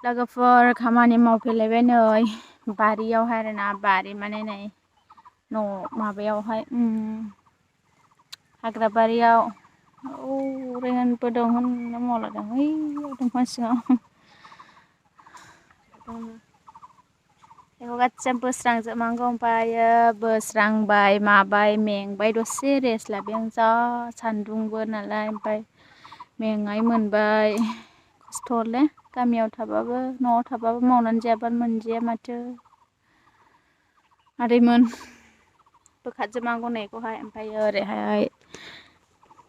लोगोफोर खामानि मावफैलायबाय नै बारियावहाय आरोना बारि माने नै न' माबायावहाय हाग्रा बारियाव रेहानबो दं होनना मावलादों ओइयाव दंफां सिङाव बेखौ गासिबो बोस्रांजोबनांगौ ओमफ्रायो बोस्रांबाय माबाय मेंबाय दसे रेस्ट लाबाय आं जा सान्दुंबो नालाय ओमफ्राय मेंनाय मोनबाय खस्थ'लै गामियाव थाबाबो न'आव थाबाबो मावनानै जायाबानो मोनजाया माथो आदैमोन बोखारजोबनांगौ नैखौहाय ओमफ्रायो ओरैहाय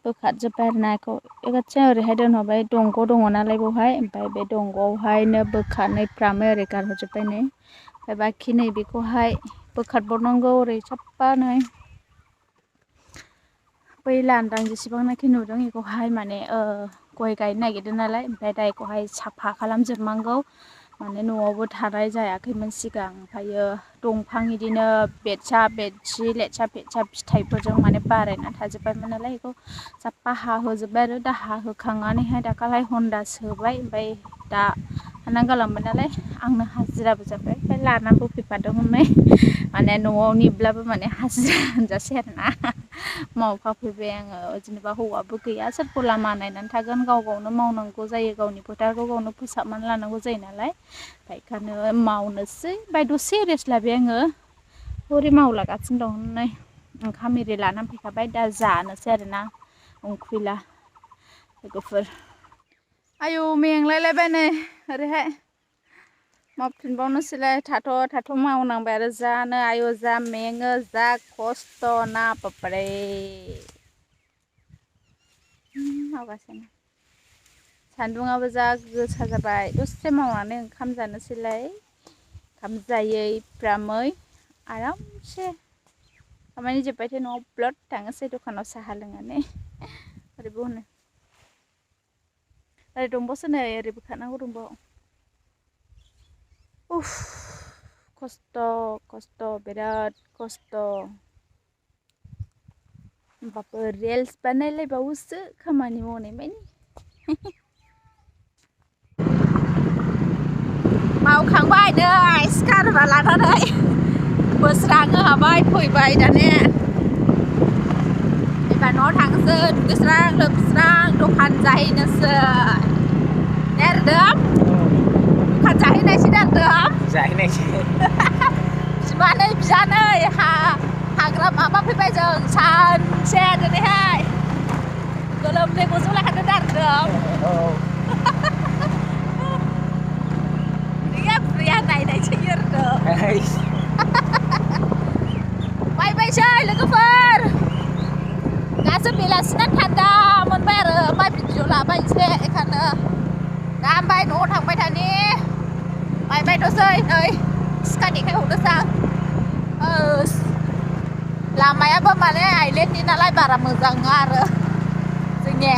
बोखारजोब्बाय आरोना बेखौ गासै ओरैहाय दोनहरबाय दंग' दङ नालाय बेवहाय ओमफ्राय बे दंग'आवहायनो बोखारनैफ्रामो ओरै गारहरजोब्बाय नै ओमफ्राय बाखि नैबेखौहाय बोखारबावनांगौ ओरै साफ्फानो बै लांदां जेसेबांनाखि नुदों बेखौहाय माने गय गायनो नागिरदों नालाय ओमफ्राय दा बेखौहाय साफा खालामजोबनांगौ माने न'आवबो थानाय जायाखैमोन सिगां ओमफ्रायो दंफां बिदिनो बेदसा बेदसि लेदसा फेदसा फिथाइफोरजों माने बारायना थाजोब्बायमोन नालाय बेखौ साफा हाहोजोब्बाय आरो दा हाहोखांनानैहाय दाखालि हन्दा सोबाय ओमफ्राय दा हाना गालांबाय नालाय आंनो हाजिराबो जाबाय ओमफ्राय लानांगौ फैफादोंमोन माने न'आवनिब्लाबो माने हाजिरा होनजासै आरोना मावफाफैबाय आङो जेनेबा हौवाबो गैया सोरखौ लामा नायनानै थागोन गाव गावनो मावनांगौ जायो गावनि फोथारखौ गावनो फोसाबनानै लानांगौ जायो नालाय बेखायनो मावनोसै ओमफ्राय दसे रेस्ट लाबाय आङो हरै मावलागासिनो दं नै ओंखाम एरि लानानै फैखाबाय दा जानोसै आरोना उखैला लोगोफोर आयौ मेंलायलायबाय नै ओरैहाय मावफिनबावनोसैलाय थाथ' मावनांबाय आरो जानो आयु जा मेङो जा खस्थ' ना बाबरे मावगासिनो सान्दुङाबो जा गोसा जाबाय दसे मावनानै ओंखाम जानोसैलाय ओंखाम जायै फ्रामै आरामसे खामानि जोब्बाथाय न'आव ब्लद थांनोसै दखानाव साहा लोंनानै ओरैबो होनो ओरै दंबावोसो नै ओरै बोखारनांगौ दंबावो उफ खस्थ' बिराद खस्थ' होमबाबो रिल्स बानायलायबावोसो खामानि मावनाय मानि मावखांबाय नै सिखा रुवा लानानै बोस्रांनो हाबाय फैबाय दाने एबार न'आव थांनोसै दुगैस्रां लोबस्रां दखान जाहैनोसै देरदों दखान जाहैनायसै देरदों जाहैनायसै बिजानै हाग्रा माबा फैबाय जों सानसे दिनैहाय गोलोमदै गजोबलायखादों देरदों बुरैया नायनायसै देरदों बायबायसै लोगोफोर दासो बेलासिना थान्दा मोनबाय आरो ओमफ्राय भिडिअ लाबाय एसे बेखायनो दा ओमफ्राय न'आव थांबाय थानि बायबाय दसै नै सिखा देखायहरदोंसै आं लामायाबो माने आइलेन्डनि नालाय बारा मोजां नङा आरो जोंनिया